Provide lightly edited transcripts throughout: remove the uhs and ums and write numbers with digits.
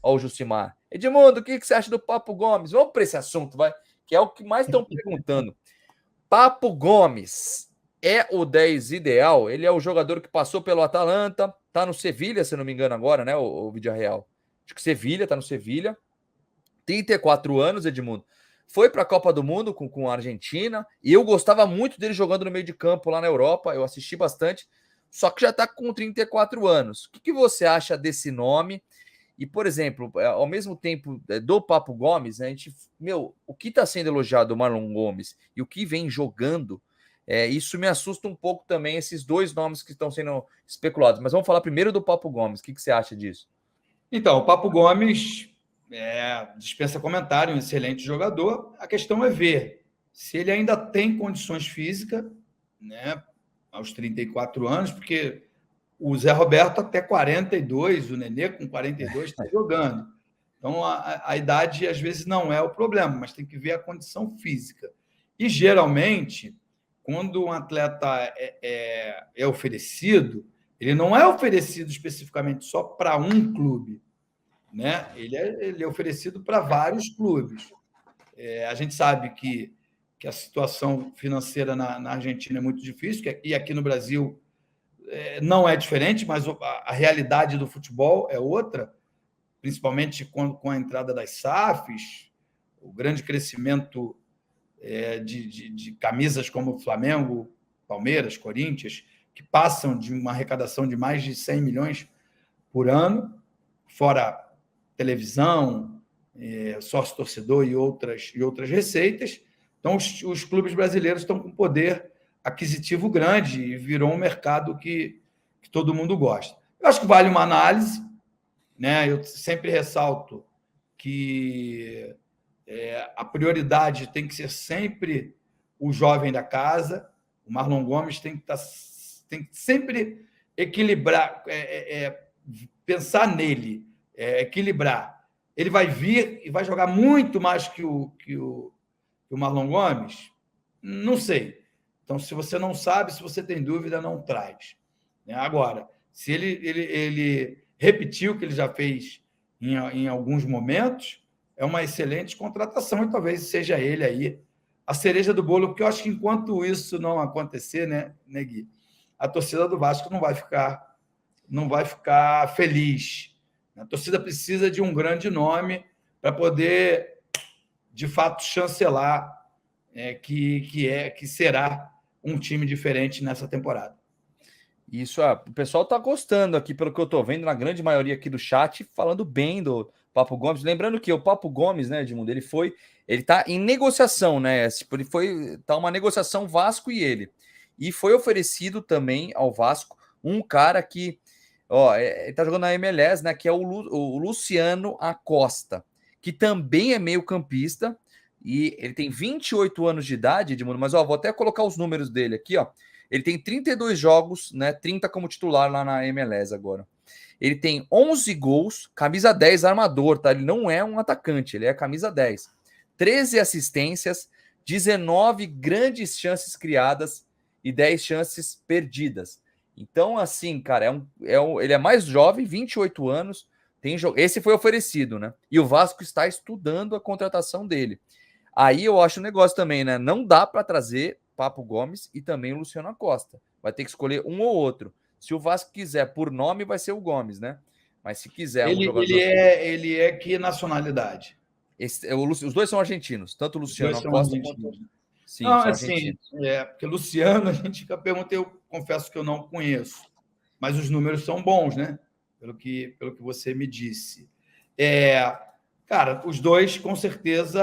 Ó, o Jucimar. Edmundo, o que você acha do Papo Gomes? Vamos para esse assunto, vai, que é o que mais estão perguntando. Papo Gomes é o 10 ideal? Ele é o jogador que passou pelo Atalanta, tá no Sevilha, se não me engano agora, né, o Villarreal. Acho que Sevilha, tá no Sevilha. 34 anos, Edmundo. Foi para a Copa do Mundo com a Argentina e eu gostava muito dele jogando no meio de campo lá na Europa. Eu assisti bastante, só que já está com 34 anos. O que você acha desse nome? E, por exemplo, ao mesmo tempo do Papo Gomes, né, a gente, o que está sendo elogiado do Marlon Gomes e o que vem jogando, isso me assusta um pouco também, esses dois nomes que estão sendo especulados. Mas vamos falar primeiro do Papo Gomes. O que você acha disso? Então, o Papo Gomes dispensa comentário, um excelente jogador. A questão é ver se ele ainda tem condições físicas, né, aos 34 anos, porque o Zé Roberto até 42, o Nenê com 42 está jogando. Então, a idade às vezes não é o problema, mas tem que ver a condição física. E, geralmente, quando um atleta é oferecido, ele não é oferecido especificamente só para um clube, né? Ele é oferecido para vários clubes. A gente sabe que a situação financeira na Argentina é muito difícil, e aqui no Brasil não é diferente, mas a realidade do futebol é outra, principalmente com a entrada das SAFs, o grande crescimento de camisas como Flamengo, Palmeiras, Corinthians, que passam de uma arrecadação de mais de 100 milhões por ano, fora televisão, sócio-torcedor e outras receitas. Então, os clubes brasileiros estão com poder aquisitivo grande e virou um mercado que todo mundo gosta. Eu acho que vale uma análise, né? Eu sempre ressalto que a prioridade tem que ser sempre o jovem da casa. O Marlon Gomes tem que sempre equilibrar, pensar nele, equilibrar. Ele vai vir e vai jogar muito mais que o Marlon Gomes? Não sei. Então, se você não sabe, se você tem dúvida, não traz. Agora, se ele repetiu o que ele já fez em alguns momentos, é uma excelente contratação e talvez seja ele aí a cereja do bolo, porque eu acho que enquanto isso não acontecer, né, Gui, a torcida do Vasco não vai ficar feliz. A torcida precisa de um grande nome para poder, de fato, chancelar que será um time diferente nessa temporada. Isso, o pessoal tá gostando aqui, pelo que eu tô vendo, na grande maioria aqui do chat, falando bem do Papo Gomes. Lembrando que o Papo Gomes, né, Edmundo, ele tá em negociação, né? Tá uma negociação Vasco e ele. E foi oferecido também ao Vasco um cara que, ele tá jogando na MLS, né, que é o Luciano Acosta, que também é meio-campista e ele tem 28 anos de idade, Edmundo, mas vou até colocar os números dele aqui, ó. Ele tem 32 jogos, né? 30 como titular lá na MLS agora. Ele tem 11 gols, camisa 10, armador, tá? Ele não é um atacante, ele é camisa 10. 13 assistências, 19 grandes chances criadas e 10 chances perdidas. Então, assim, cara, ele é mais jovem, 28 anos. Esse foi oferecido, né? E o Vasco está estudando a contratação dele. Aí eu acho um negócio também, né? Não dá para trazer Papo Gomes e também o Luciano Acosta. Vai ter que escolher um ou outro. Se o Vasco quiser por nome, vai ser o Gomes, né? Mas se quiser um jogador... Ele é que nacionalidade? Os dois são argentinos, tanto o Luciano Acosta quanto... Sim, não, são argentinos. Porque Luciano, a gente fica perguntando, eu confesso que eu não conheço, mas os números são bons, né? Pelo que você me disse. Cara, os dois, com certeza,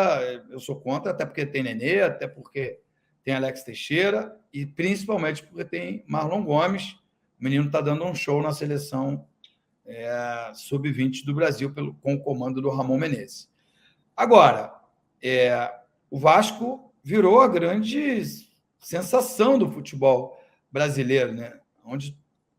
eu sou contra, até porque tem Nenê, até porque tem Alex Teixeira e principalmente porque tem Marlon Gomes. O menino está dando um show na seleção sub-20 do Brasil com o comando do Ramon Menezes. Agora, o Vasco virou a grande sensação do futebol brasileiro, né?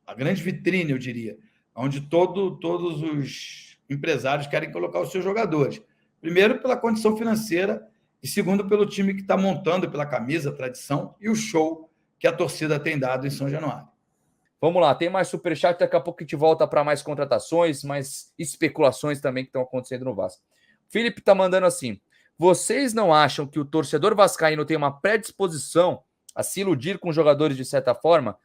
A grande vitrine, eu diria, onde todos os empresários querem colocar os seus jogadores. Primeiro, pela condição financeira, e segundo, pelo time que está montando, pela camisa, tradição e o show que a torcida tem dado em São Januário. Vamos lá, tem mais superchat, daqui a pouco a gente volta para mais contratações, mais especulações também que estão acontecendo no Vasco. Felipe tá mandando assim: vocês não acham que o torcedor vascaíno tem uma predisposição a se iludir com jogadores de certa forma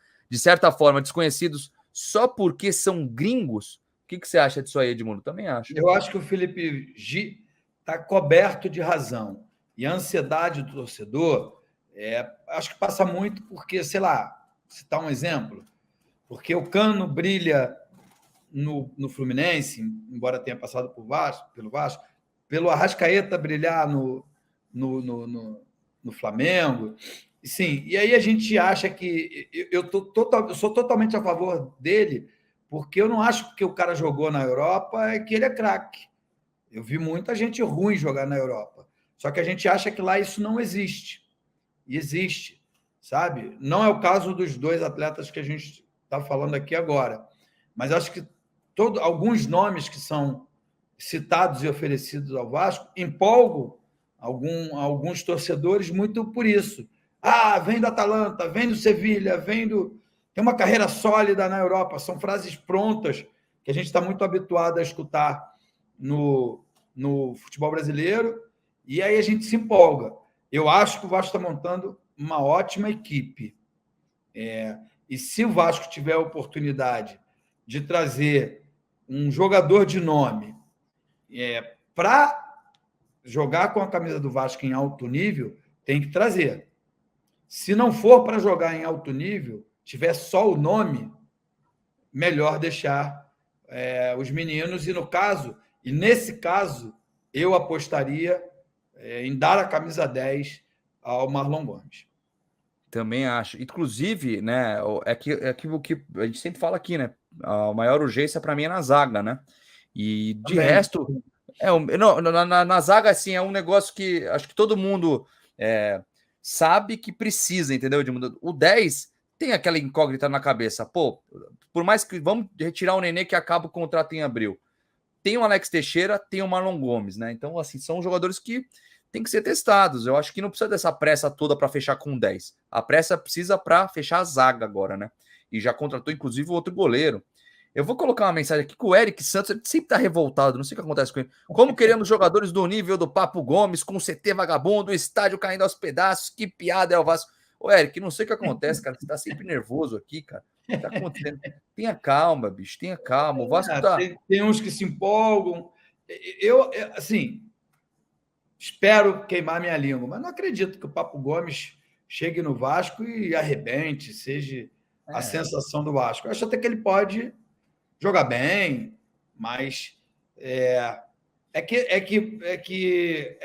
desconhecidos só porque são gringos? O que você acha disso aí, Edmundo? Também acho. Eu acho que o Felipe Gi está coberto de razão. E a ansiedade do torcedor, acho que passa muito porque, sei lá, citar um exemplo, porque o Cano brilha no Fluminense, embora tenha passado pelo Vasco, pelo Arrascaeta brilhar no Flamengo. Sim, e aí a gente acha que eu sou totalmente a favor dele, porque eu não acho que o cara jogou na Europa é que ele é craque. Eu vi muita gente ruim jogar na Europa. Só que a gente acha que lá isso não existe. E existe, sabe? Não é o caso dos dois atletas que a gente está falando aqui agora. Mas acho que alguns nomes que são citados e oferecidos ao Vasco empolgam alguns torcedores muito por isso. Ah, vem do Atalanta, vem do Sevilha, tem uma carreira sólida na Europa. São frases prontas que a gente está muito habituado a escutar no futebol brasileiro, e aí a gente se empolga. Eu acho que o Vasco está montando uma ótima equipe. E se o Vasco tiver a oportunidade de trazer um jogador de nome para jogar com a camisa do Vasco em alto nível, tem que trazer. Se não for para jogar em alto nível, tiver só o nome, melhor deixar os meninos. E nesse caso, eu apostaria em dar a camisa 10 ao Marlon Gomes. Também acho. Inclusive, né, é que o que a gente sempre fala aqui, né? A maior urgência para mim é na zaga, né? E de Também. resto, na zaga, assim, é um negócio que acho que todo mundo sabe que precisa, entendeu? O 10 tem aquela incógnita na cabeça. Pô, por mais que vamos retirar o Nenê que acaba o contrato em abril. Tem o Alex Teixeira, tem o Marlon Gomes, né? Então, assim, são jogadores que têm que ser testados. Eu acho que não precisa dessa pressa toda para fechar com 10. A pressa precisa para fechar a zaga agora, né? E já contratou, inclusive, o outro goleiro. Eu vou colocar uma mensagem aqui que o Eric Santos ele sempre tá revoltado, não sei o que acontece com ele. Como queremos jogadores do nível do Papo Gomes, com o CT vagabundo, o estádio caindo aos pedaços, que piada é o Vasco. Ô, Eric, não sei o que acontece, cara. Você tá sempre nervoso aqui, cara. O que tá acontecendo? Tenha calma, bicho, tenha calma. O Vasco tá. Tem uns que se empolgam. Eu, assim, espero queimar minha língua, mas não acredito que o Papo Gomes chegue no Vasco e arrebente, seja a sensação do Vasco. Eu acho até que ele pode jogar bem, mas é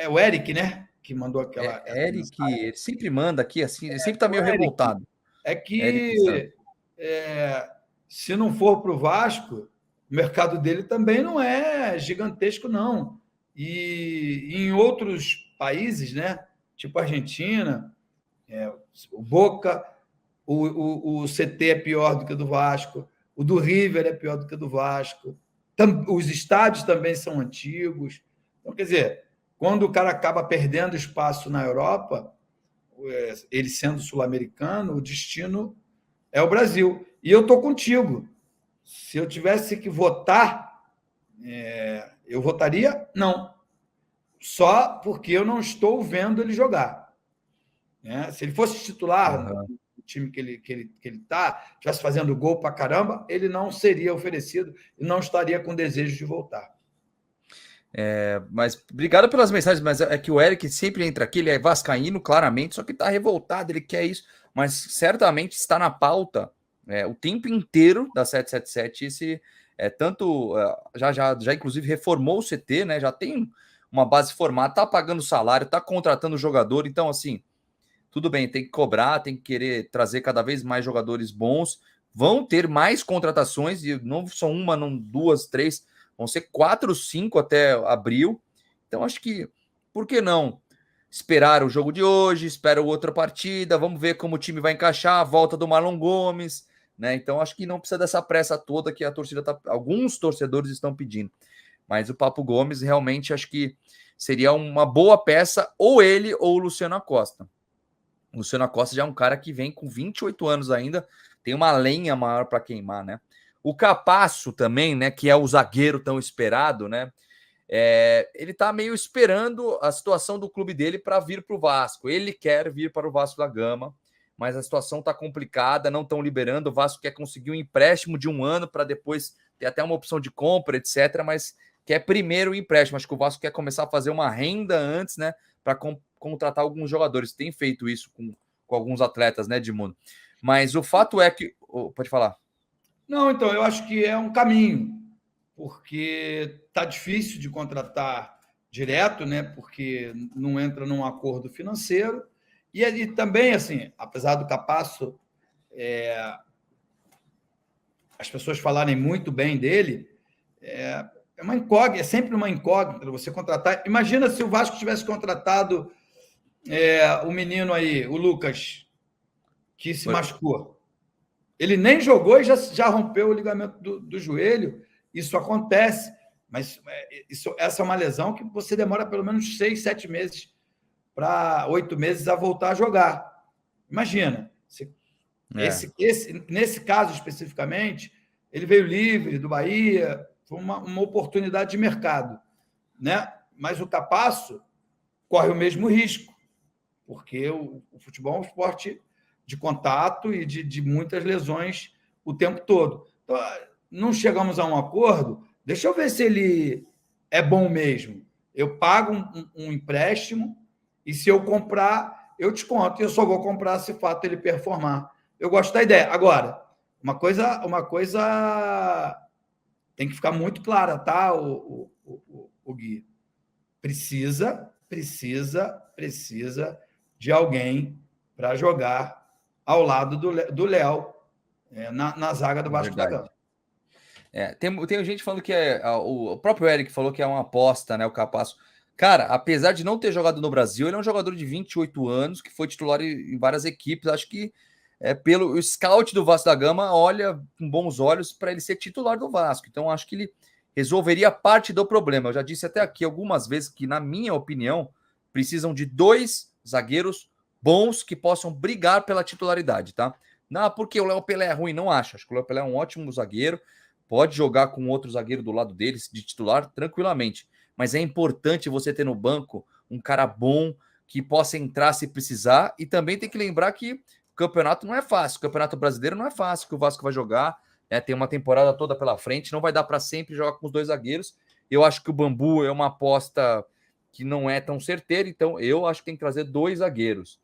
o Eric, né? Que mandou aquela. Eric, ele sempre manda aqui, assim, ele sempre tá meio revoltado. É que se não for para o Vasco, o mercado dele também não é gigantesco, não. E em outros países, né? Tipo a Argentina, o Boca, o CT é pior do que o do Vasco, o do River é pior do que o do Vasco. Os estádios também são antigos. Então, quer dizer, quando o cara acaba perdendo espaço na Europa, ele sendo sul-americano, o destino é o Brasil. E eu estou contigo. Se eu tivesse que votar, eu votaria não. Só porque eu não estou vendo ele jogar. Se ele fosse titular no time que ele está, estivesse fazendo gol para caramba, ele não seria oferecido e não estaria com desejo de voltar. Mas obrigado pelas mensagens, mas é que o Eric sempre entra aqui, ele é vascaíno, claramente, só que está revoltado, ele quer isso, mas certamente está na pauta o tempo inteiro da 777, esse já inclusive reformou o CT, né? Já tem uma base formada, tá pagando salário, tá contratando jogador, então assim, tudo bem, tem que cobrar, tem que querer trazer cada vez mais jogadores bons, vão ter mais contratações, e não só uma, não duas, três, vão ser 4, 5 até abril. Então, acho que, por que não esperar o jogo de hoje, espera outra partida, vamos ver como o time vai encaixar, a volta do Marlon Gomes, né? Então, acho que não precisa dessa pressa toda que a torcida alguns torcedores estão pedindo. Mas o Papo Gomes, realmente, acho que seria uma boa peça, ou ele ou o Luciano Acosta. O Luciano Acosta já é um cara que vem com 28 anos ainda, tem uma lenha maior para queimar, né? O Capasso também, né, que é o zagueiro tão esperado, né? Ele tá meio esperando a situação do clube dele para vir para o Vasco. Ele quer vir para o Vasco da Gama, mas a situação tá complicada, não estão liberando. O Vasco quer conseguir um empréstimo de 1 ano para depois ter até uma opção de compra, etc. Mas quer primeiro o empréstimo. Acho que o Vasco quer começar a fazer uma renda antes, né? Para contratar alguns jogadores. Tem feito isso com alguns atletas, né, Edmundo? Mas o fato é que. Pode falar. Não, então, eu acho que é um caminho, porque tá difícil de contratar direto, né? Porque não entra num acordo financeiro. E também, assim, apesar do Capasso, as pessoas falarem muito bem dele, é uma incógnita, é sempre uma incógnita você contratar. Imagina se o Vasco tivesse contratado o menino aí, o Lucas, que se machucou. Ele nem jogou e já rompeu o ligamento do joelho. Isso acontece, mas essa é uma lesão que você demora pelo menos 6, 7 meses para 8 meses a voltar a jogar. Imagina, nesse caso especificamente, ele veio livre do Bahia, foi uma oportunidade de mercado, né? Mas o Capasso corre o mesmo risco, porque o futebol é um esporte de contato e de muitas lesões o tempo todo. Então, não chegamos a um acordo. Deixa eu ver se ele é bom mesmo. Eu pago um empréstimo e se eu comprar, eu desconto. E eu só vou comprar se de fato ele performar. Eu gosto da ideia. Agora, uma coisa tem que ficar muito clara, tá, o Gui? Precisa de alguém para jogar ao lado do Léo na zaga do Vasco da Gama. Tem gente falando que o próprio Eric falou que é uma aposta, né? O Capasso. Cara, apesar de não ter jogado no Brasil, ele é um jogador de 28 anos que foi titular em várias equipes. Acho que pelo scout do Vasco da Gama olha com bons olhos para ele ser titular do Vasco. Então, acho que ele resolveria parte do problema. Eu já disse até aqui algumas vezes que, na minha opinião, precisam de 2 zagueiros bons que possam brigar pela titularidade, tá? Não, porque o Léo Pelé é ruim, não acho. Acho que o Léo Pelé é um ótimo zagueiro, pode jogar com outro zagueiro do lado deles de titular tranquilamente, mas é importante você ter no banco um cara bom que possa entrar se precisar, e também tem que lembrar que o campeonato não é fácil, o campeonato brasileiro não é fácil que o Vasco vai jogar, tem uma temporada toda pela frente, não vai dar para sempre jogar com os 2 zagueiros. Eu acho que o Bambu é uma aposta que não é tão certeira, então eu acho que tem que trazer 2 zagueiros.